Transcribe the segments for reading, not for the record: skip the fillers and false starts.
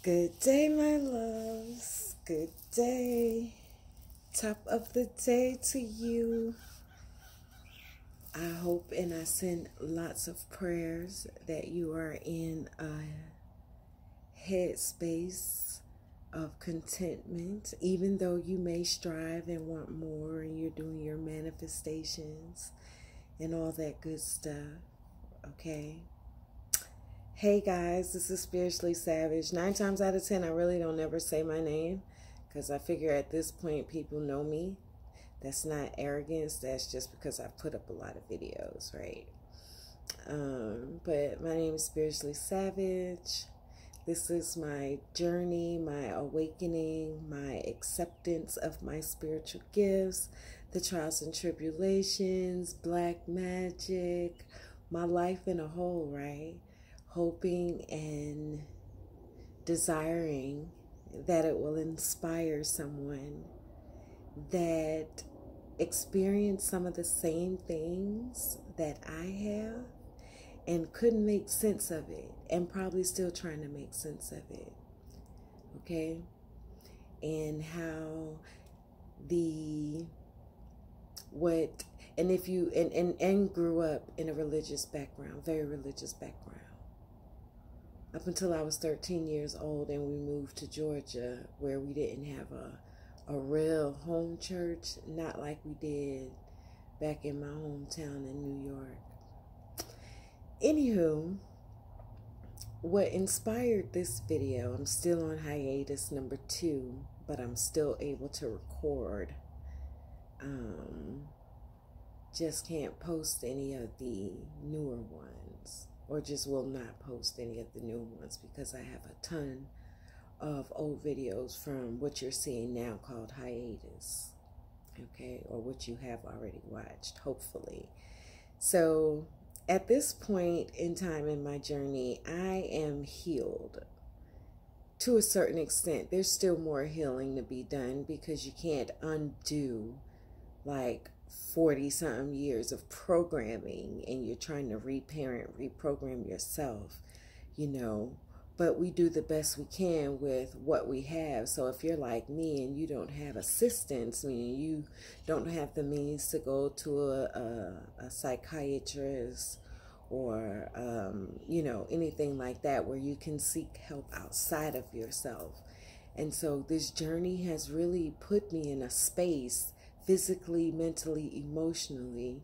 Good day, my loves. Good day. Top of the day to you. I hope and I send lots of prayers that you are in a headspace of contentment, even though you may strive and want more and you're doing your manifestations and all that good stuff. Okay? Hey guys, this is Spiritually Savage. 9 times out of 10, I really don't ever say my name because I figure at this point people know me. That's not arrogance. That's just because I put up a lot of videos, right? But my name is Spiritually Savage. This is my journey, my awakening, my acceptance of my spiritual gifts, the trials and tribulations, black magic, my life in a whole, right? Hoping and desiring that it will inspire someone that experienced some of the same things that I have and couldn't make sense of it and probably still trying to make sense of it. Okay? And how if you grew up in a religious background, very religious background. Up until I was 13 years old and we moved to Georgia where we didn't have a real home church, not like we did back in my hometown in New York. Anywho, what inspired this video, I'm still on hiatus number 2, but I'm still able to record. Just can't post any of the newer ones, or just will not post any of the new ones because I have a ton of old videos from what you're seeing now called hiatus, okay, or what you have already watched, hopefully. So at this point in time in my journey, I am healed to a certain extent. There's still more healing to be done because you can't undo like 40-something years of programming and you're trying to reprogram yourself, but we do the best we can with what we have. So if you're like me and you don't have assistance, meaning you don't have the means to go to a psychiatrist or, anything like that where you can seek help outside of yourself. And so this journey has really put me in a space physically, mentally, emotionally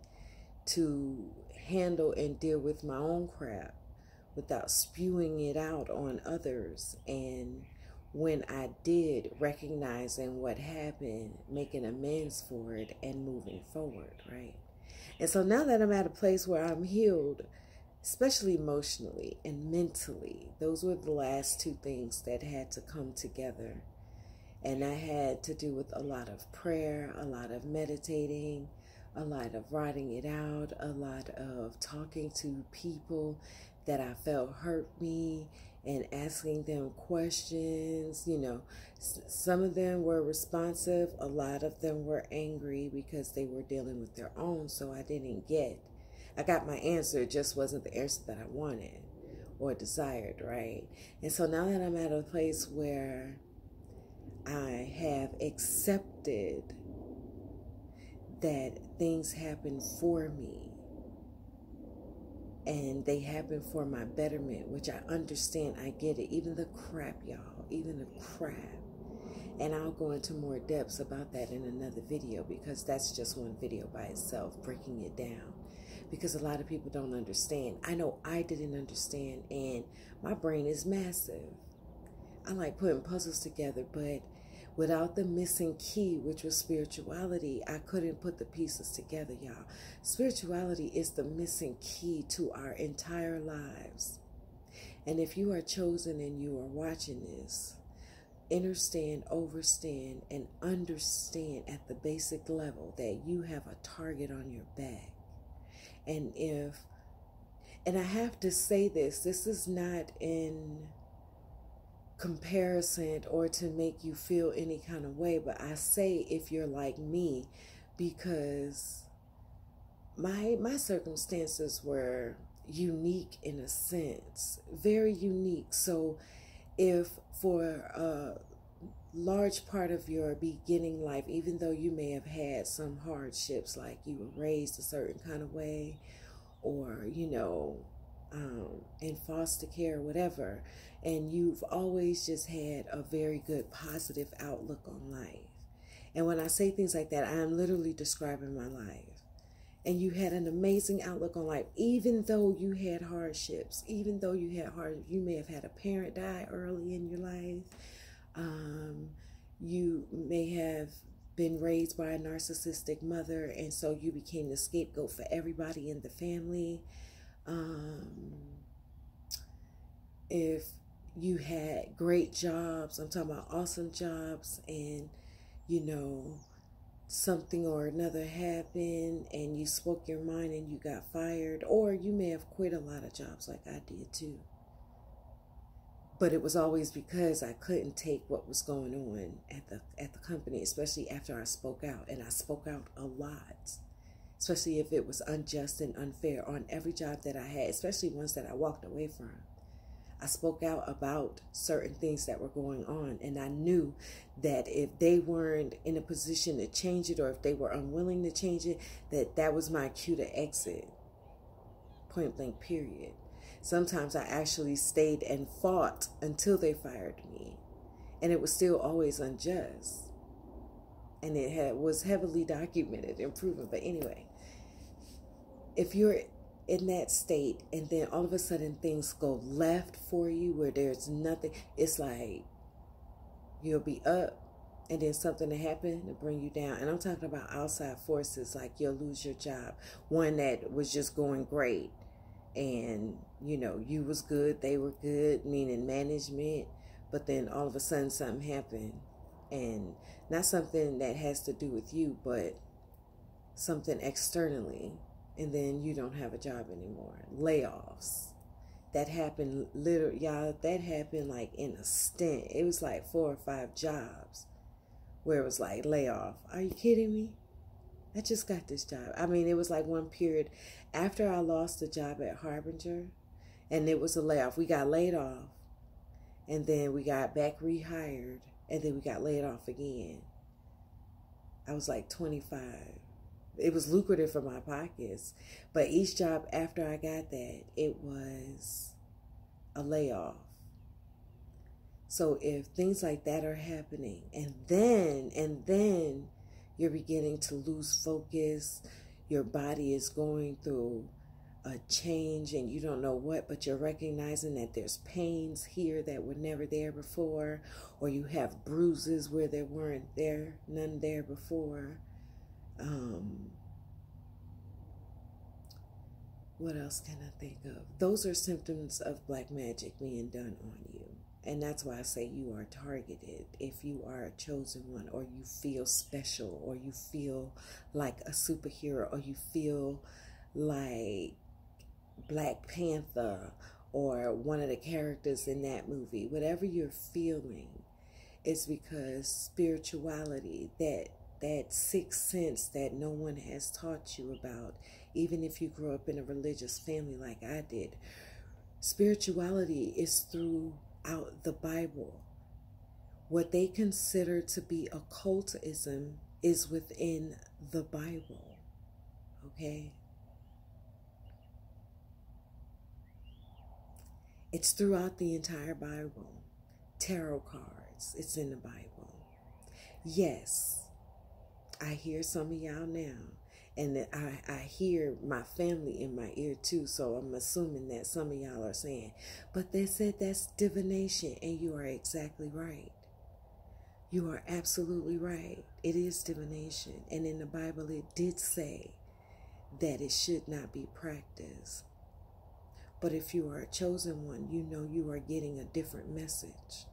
to handle and deal with my own crap without spewing it out on others. And when I did, recognizing what happened, making amends for it and moving forward, right? And so now that I'm at a place where I'm healed, especially emotionally and mentally, those were the last 2 things that had to come together. And I had to do with a lot of prayer, a lot of meditating, a lot of writing it out, a lot of talking to people that I felt hurt me and asking them questions. Some of them were responsive. A lot of them were angry because they were dealing with their own. So I got my answer. It just wasn't the answer that I wanted or desired, right? And so now that I'm at a place where I have accepted that things happen for me and they happen for my betterment, which I understand, I get it, even the crap, y'all, even the crap. And I'll go into more depths about that in another video because that's just one video by itself, breaking it down. Because a lot of people don't understand. I know I didn't understand, and my brain is massive. I like putting puzzles together, but without the missing key, which was spirituality, I couldn't put the pieces together, y'all. Spirituality is the missing key to our entire lives. And if you are chosen and you are watching this, understand, overstand, and understand at the basic level that you have a target on your back. And I have to say this is not in comparison or to make you feel any kind of way, but I say if you're like me, because my circumstances were unique in a sense, very unique. So if for a large part of your beginning life, even though you may have had some hardships, like you were raised a certain kind of way, or, in foster care, whatever, and you've always just had a very good positive outlook on life. And when I say things like that, I am literally describing my life. And you had an amazing outlook on life, even though you had hardships, even though you may have had a parent die early in your life. You may have been raised by a narcissistic mother, and so you became the scapegoat for everybody in the family. If you had great jobs, I'm talking about awesome jobs, and something or another happened and you spoke your mind and you got fired, or you may have quit a lot of jobs like I did too. But it was always because I couldn't take what was going on at the company, especially after I spoke out. And I spoke out a lot, especially if it was unjust and unfair on every job that I had, especially ones that I walked away from. I spoke out about certain things that were going on, and I knew that if they weren't in a position to change it, or if they were unwilling to change it, that was my cue to exit. Point blank, period. Sometimes I actually stayed and fought until they fired me, and it was still always unjust, and it was heavily documented and proven. But anyway, if you're in that state and then all of a sudden things go left for you where there's nothing, it's like you'll be up and then something will happen to bring you down. And I'm talking about outside forces, like you'll lose your job, one that was just going great, and you was good, they were good, meaning management, but then all of a sudden something happened, and not something that has to do with you, but something externally, and then you don't have a job anymore. Layoffs. That happened y'all, that happened like in a stint. It was like 4 or 5 jobs where it was like layoff. Are you kidding me? I just got this job. I mean, it was like one period after I lost the job at Harbinger, and it was a layoff. We got laid off, and then we got back rehired, and then we got laid off again. I was like 25. It was lucrative for my pockets, but each job after I got that, it was a layoff. So if things like that are happening, and then you're beginning to lose focus, your body is going through a change and you don't know what, but you're recognizing that there's pains here that were never there before, or you have bruises where there weren't none there before. What else can I think of? Those are symptoms of black magic being done on you. And that's why I say you are targeted. If you are a chosen one, or you feel special, or you feel like a superhero, or you feel like Black Panther, or one of the characters in that movie, whatever you're feeling, it's because spirituality, that sixth sense that no one has taught you about, even if you grew up in a religious family like I did. Spirituality is throughout the Bible. What they consider to be occultism is within the Bible. Okay? It's throughout the entire Bible. Tarot cards, it's in the Bible. Yes, I hear some of y'all now, and I hear my family in my ear too, so I'm assuming that some of y'all are saying, but they said that's divination, and you are exactly right. You are absolutely right. It is divination, and in the Bible it did say that it should not be practiced. But if you are a chosen one, you know you are getting a different message,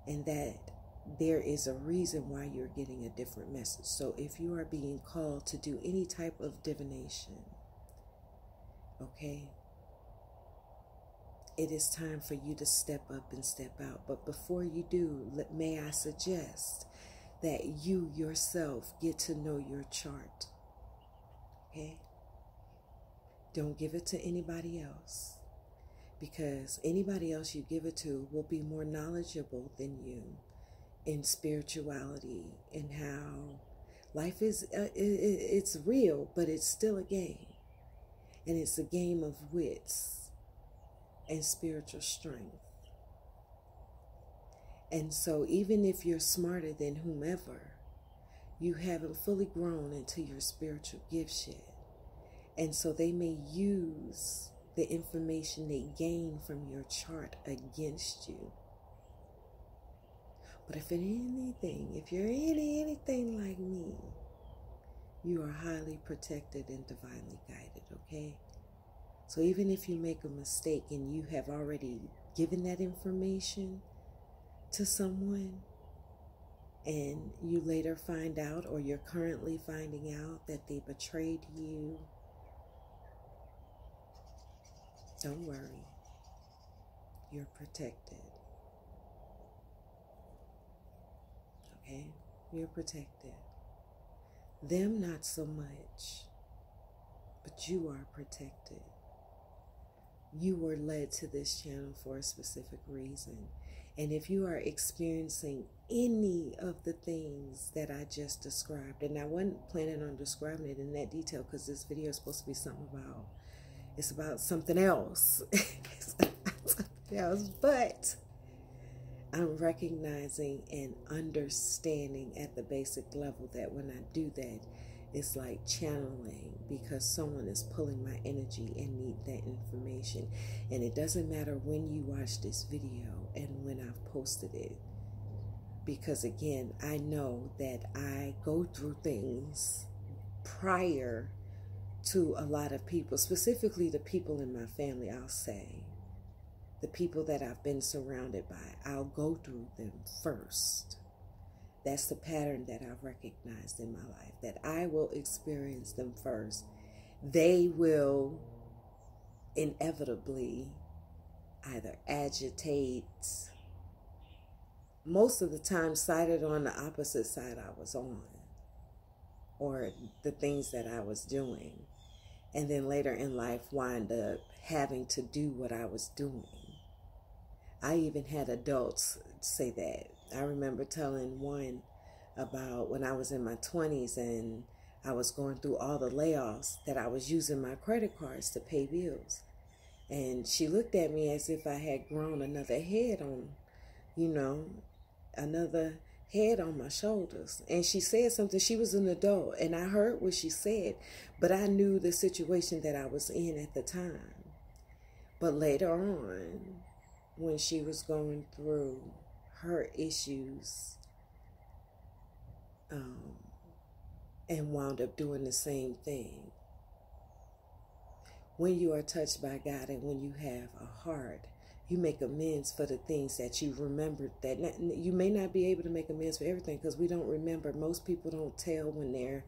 and that there is a reason why you're getting a different message. So if you are being called to do any type of divination, okay, it is time for you to step up and step out. But before you do, may I suggest that you yourself get to know your chart, okay? Don't give it to anybody else. because anybody else you give it to will be more knowledgeable than you in spirituality and how life is. It's real, but it's still a game, and it's a game of wits and spiritual strength. And so even if you're smarter than whomever, you haven't fully grown into your spiritual gift yet. And so they may use the information they gain from your chart against you. But if you're anything like me, you are highly protected and divinely guided, okay? So even if you make a mistake and you have already given that information to someone, and you later find out, or you're currently finding out, that they betrayed you, don't worry. You're protected. Okay? You're protected. Them not so much, but you are protected. You were led to this channel for a specific reason. And if you are experiencing any of the things that I just described, and I wasn't planning on describing it in that detail because this video is supposed to be it's about something else. It's about something else, but I'm recognizing and understanding at the basic level that when I do that, it's like channeling, because someone is pulling my energy and need that information. And it doesn't matter when you watch this video and when I've posted it, because again, I know that I go through things prior to a lot of people, specifically the people in my family. I'll say the people that I've been surrounded by, I'll go through them first. That's the pattern that I've recognized in my life, that I will experience them first. They will inevitably either agitate, most of the time sided on the opposite side I was on, or the things that I was doing, and then later in life wind up having to do what I was doing. I even had adults say that. I remember telling one about when I was in my 20s and I was going through all the layoffs, that I was using my credit cards to pay bills. And she looked at me as if I had grown another head on, another head on my shoulders. And she said something. She was an adult, and I heard what she said, but I knew the situation that I was in at the time. But later on, when she was going through her issues, and wound up doing the same thing. When you are touched by God and when you have a heart, you make amends for the things that you remembered. That you may not be able to make amends for everything, because we don't remember. Most people don't tell when they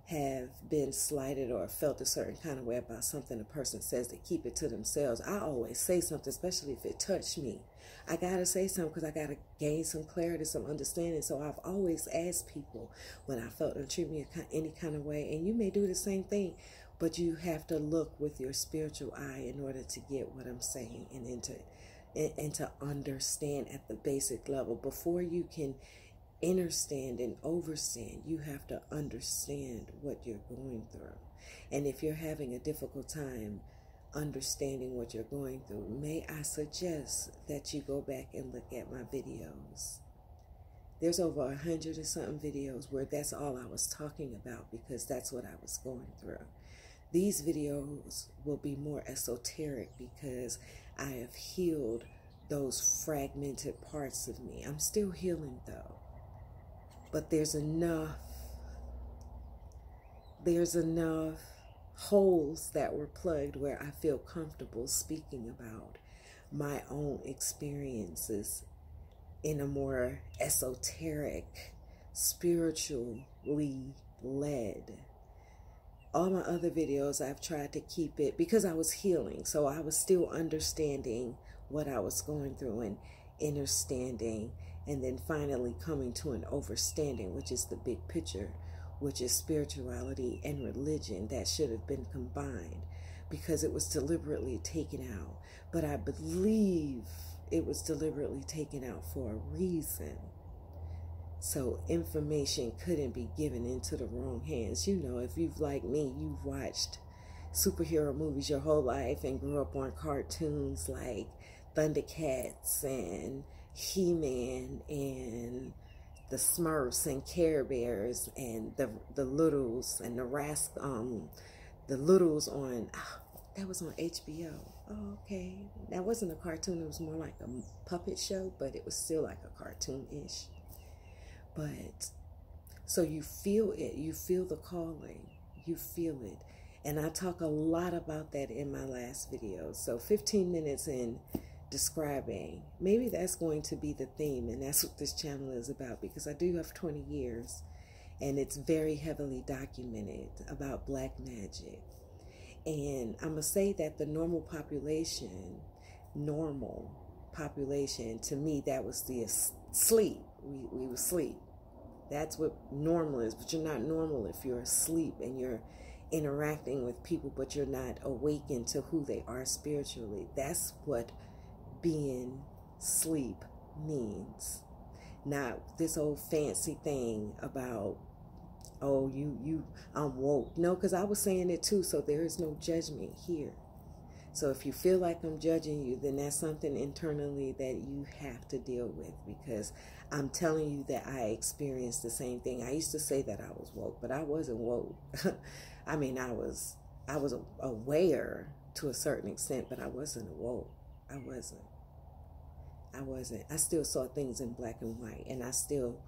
have been slighted or felt a certain kind of way about something a person says. They keep it to themselves. I always say something, especially if it touched me. I gotta say something because I gotta gain some clarity, some understanding. So I've always asked people when I felt them treat me any kind of way, and you may do the same thing, but you have to look with your spiritual eye in order to get what I'm saying and to understand at the basic level. Before you can understand and overstand, you have to understand what you're going through. And if you're having a difficult time understanding what you're going through, may I suggest that you go back and look at my videos. There's over 100 or something videos where that's all I was talking about, because that's what I was going through. These videos will be more esoteric because I have healed those fragmented parts of me. I'm still healing though, but there's enough holes that were plugged where I feel comfortable speaking about my own experiences in a more esoteric, spiritually led. All my other videos, I've tried to keep it, because I was healing, so I was still understanding what I was going through and understanding, and then finally coming to an overstanding, which is the big picture, which is spirituality and religion that should have been combined. because it was deliberately taken out. But I believe it was deliberately taken out for a reason. So information couldn't be given into the wrong hands. You know, if you've, like me, you've watched superhero movies your whole life and grew up on cartoons like Thundercats and He-Man and the Smurfs and Care Bears and the Littles and the Littles on, that was on HBO. Oh, okay. That wasn't a cartoon. It was more like a puppet show, but it was still like a cartoon-ish. But, so you feel it. You feel the calling. You feel it. And I talk a lot about that in my last video. So 15 minutes in describing, maybe that's going to be the theme, and that's what this channel is about, because I do have 20 years, and it's very heavily documented about black magic. And I'm going to say that the normal population, to me, that was the sleep. We were asleep. That's what normal is, but you're not normal if you're asleep and you're interacting with people, but you're not awakened to who they are spiritually. That's what being sleep means. Not this old fancy thing about, oh, I'm woke. No, because I was saying it too, so there is no judgment here. So if you feel like I'm judging you, then that's something internally that you have to deal with, because I'm telling you that I experienced the same thing. I used to say that I was woke, but I wasn't woke. I mean, I was aware to a certain extent, but I wasn't woke. I wasn't. I still saw things in black and white, and I still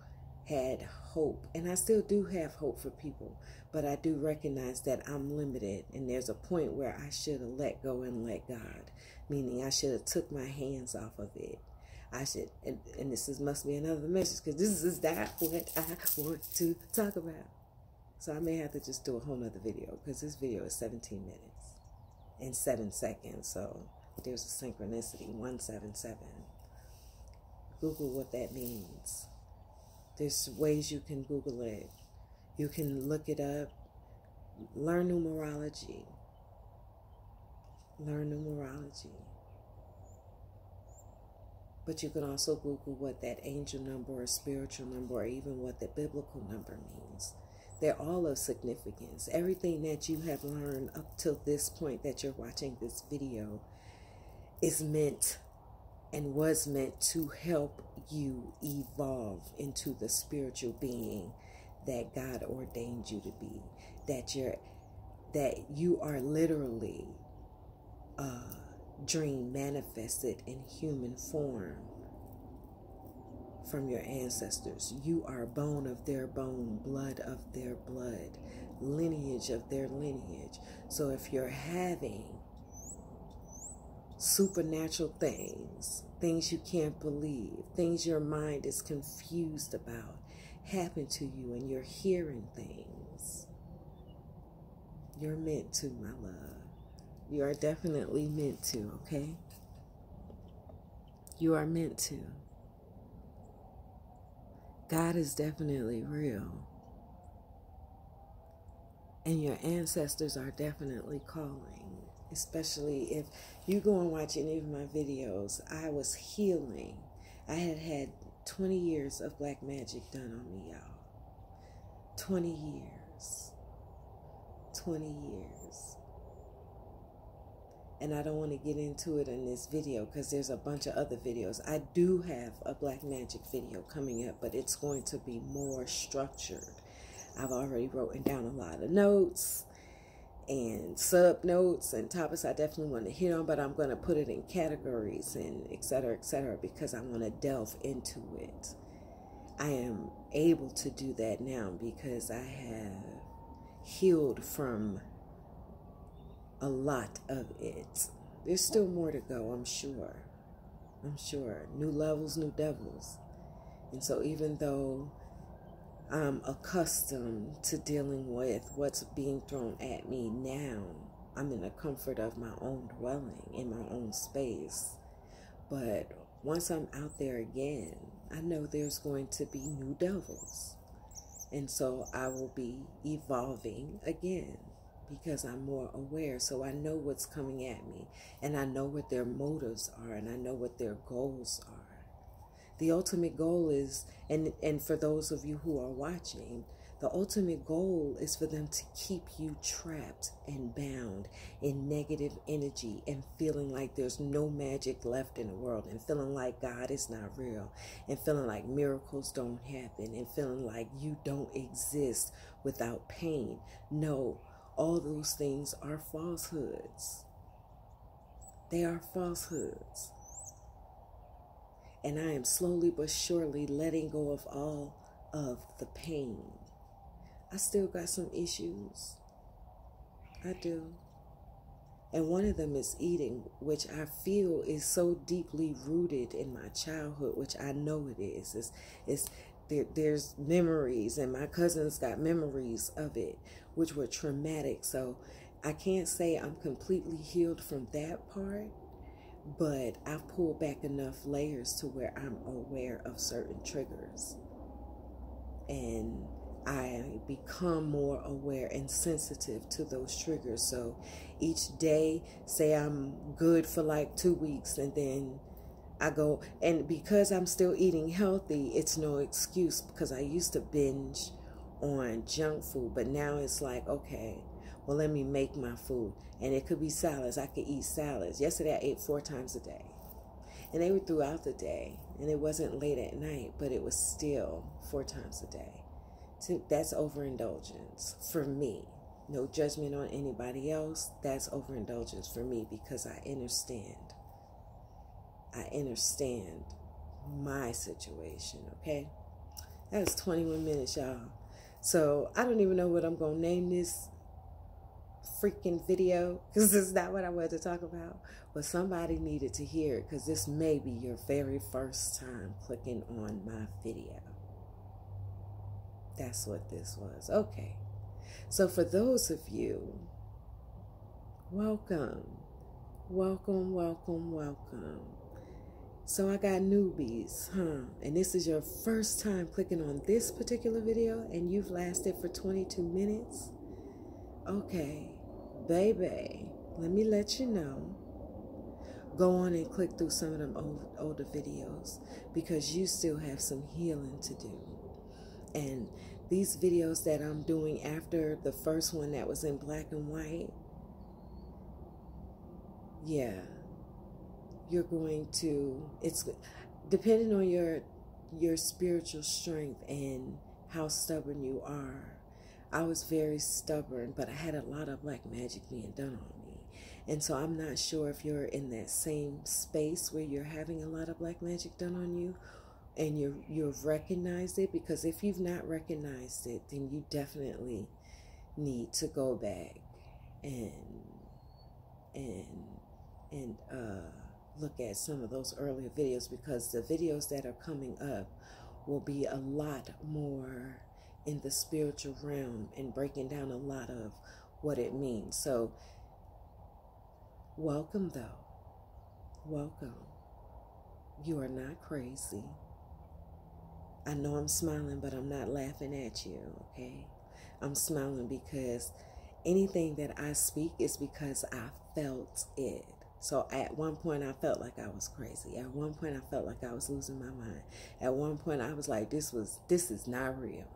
had hope, and I still do have hope for people, but I do recognize that I'm limited, and there's a point where I should have let go and let God, meaning I should have took my hands off of it. I should, and this must be another message, because this is that what I want to talk about. So I may have to just do a whole nother video, because this video is 17 minutes and 7 seconds, so there's a synchronicity, 177. Google what that means. There's ways you can Google it. You can look it up. Learn numerology. Learn numerology. But you can also Google what that angel number or spiritual number or even what the biblical number means. They're all of significance. Everything that you have learned up till this point that you're watching this video is meant and was meant to help you evolve into the spiritual being that God ordained you to be. That you are literally a dream manifested in human form from your ancestors. You are bone of their bone, blood of their blood, lineage of their lineage. So if you're having supernatural things you can't believe, things your mind is confused about happen to you, and you're hearing things, you're meant to, my love. You are definitely meant to, okay? You are meant to. God is definitely real. And your ancestors are definitely calling. Especially if you go and watch any of my videos, I was healing. I had 20 years of black magic done on me, y'all. 20 years. 20 years. And I don't want to get into it in this video because there's a bunch of other videos. I do have a black magic video coming up, but it's going to be more structured. I've already written down a lot of notes and sub notes and topics I definitely want to hit on, but I'm going to put it in categories and et cetera, because I want to delve into it. I am able to do that now because I have healed from a lot of it. There's still more to go, I'm sure. New levels, new devils. And so even though I'm accustomed to dealing with what's being thrown at me now, I'm in the comfort of my own dwelling, in my own space. But once I'm out there again, I know there's going to be new devils. And so I will be evolving again, because I'm more aware. So I know what's coming at me, and I know what their motives are, and I know what their goals are. The ultimate goal is, and for those of you who are watching, the ultimate goal is for them to keep you trapped and bound in negative energy and feeling like there's no magic left in the world, and feeling like God is not real, and feeling like miracles don't happen, and feeling like you don't exist without pain. No, all those things are falsehoods. They are falsehoods. And I am slowly but surely letting go of all of the pain. I still got some issues. I do. And one of them is eating, which I feel is so deeply rooted in my childhood, which I know it is. There's memories, and my cousins got memories of it, which were traumatic. So I can't say I'm completely healed from that part, but I've pulled back enough layers to where I'm aware of certain triggers. And I become more aware and sensitive to those triggers. So each day, say I'm good for like 2 weeks, and then I go, and because I'm still eating healthy, it's no excuse, because I used to binge on junk food, but now it's like, okay, well, let me make my food. And it could be salads. I could eat salads. Yesterday, I ate 4 times a day. And they were throughout the day. And it wasn't late at night, but it was still 4 times a day. So that's overindulgence for me. No judgment on anybody else. That's overindulgence for me, because I understand. I understand my situation, okay? That was 21 minutes, y'all. So I don't even know what I'm going to name this freaking video, because this is not what I wanted to talk about, but somebody needed to hear it, because this may be your very first time clicking on my video. That's what this was. Okay, so for those of you, welcome. So I got newbies, and this is your first time clicking on this particular video, and you've lasted for 22 minutes. Okay, baby, let me let you know. Go on and click through some of them older videos, because you still have some healing to do. And these videos that I'm doing after the first one that was in black and white, yeah, you're going to, it's depending on your spiritual strength and how stubborn you are. I was very stubborn, but I had a lot of black magic being done on me. And so I'm not sure if you're in that same space where you're having a lot of black magic done on you, and you've recognized it, because if you've not recognized it, then you definitely need to go back and look at some of those earlier videos, because the videos that are coming up will be a lot more in the spiritual realm and breaking down a lot of what it means. So welcome, though. Welcome. You are not crazy. I know I'm smiling, but I'm not laughing at you, okay? I'm smiling because anything that I speak is because I felt it. So at one point, I felt like I was crazy. At one point, I felt like I was losing my mind. At one point, I was like, this is not real.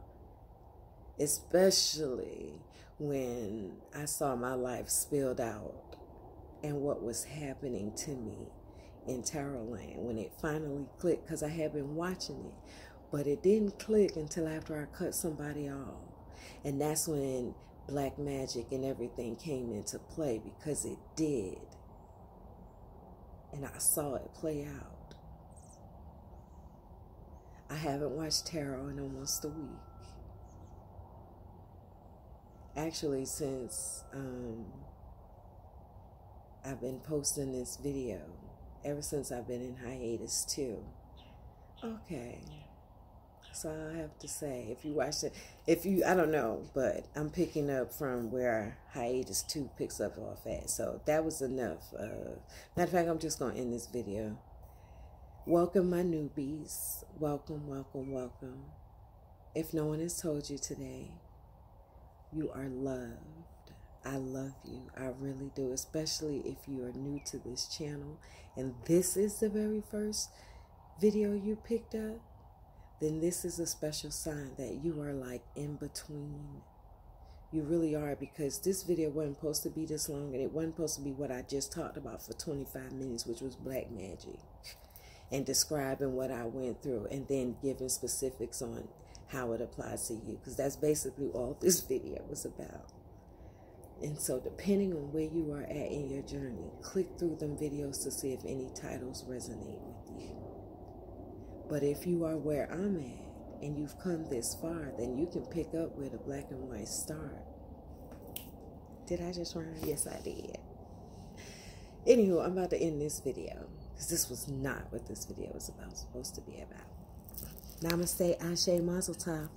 Especially when I saw my life spilled out and what was happening to me in Tarot Land, when it finally clicked, because I had been watching it. But it didn't click until after I cut somebody off. And that's when black magic and everything came into play, because it did. And I saw it play out. I haven't watched tarot in almost a week. Actually, since I've been posting this video, ever since I've been in hiatus too. Okay. So I have to say, if you watch it, I don't know, but I'm picking up from where hiatus 2 picks up off at. So that was enough. Matter of fact, I'm just going to end this video. Welcome, my newbies. Welcome, welcome, welcome. If no one has told you today, you are loved. I love you. I really do, especially if you are new to this channel and this is the very first video you picked up, then this is a special sign that you are like in between. You really are, because this video wasn't supposed to be this long, and it wasn't supposed to be what I just talked about for 25 minutes, which was black magic, and describing what I went through and then giving specifics on how it applies to you, because that's basically all this video was about. And so depending on where you are at in your journey, click through them videos to see if any titles resonate with you. But if you are where I'm at and you've come this far, then you can pick up where the black and white start. Did I just rhyme? Yes, I did. Anywho, I'm about to end this video because this was not what this video was supposed to be about. Namaste, Ashe, Mazel Tov.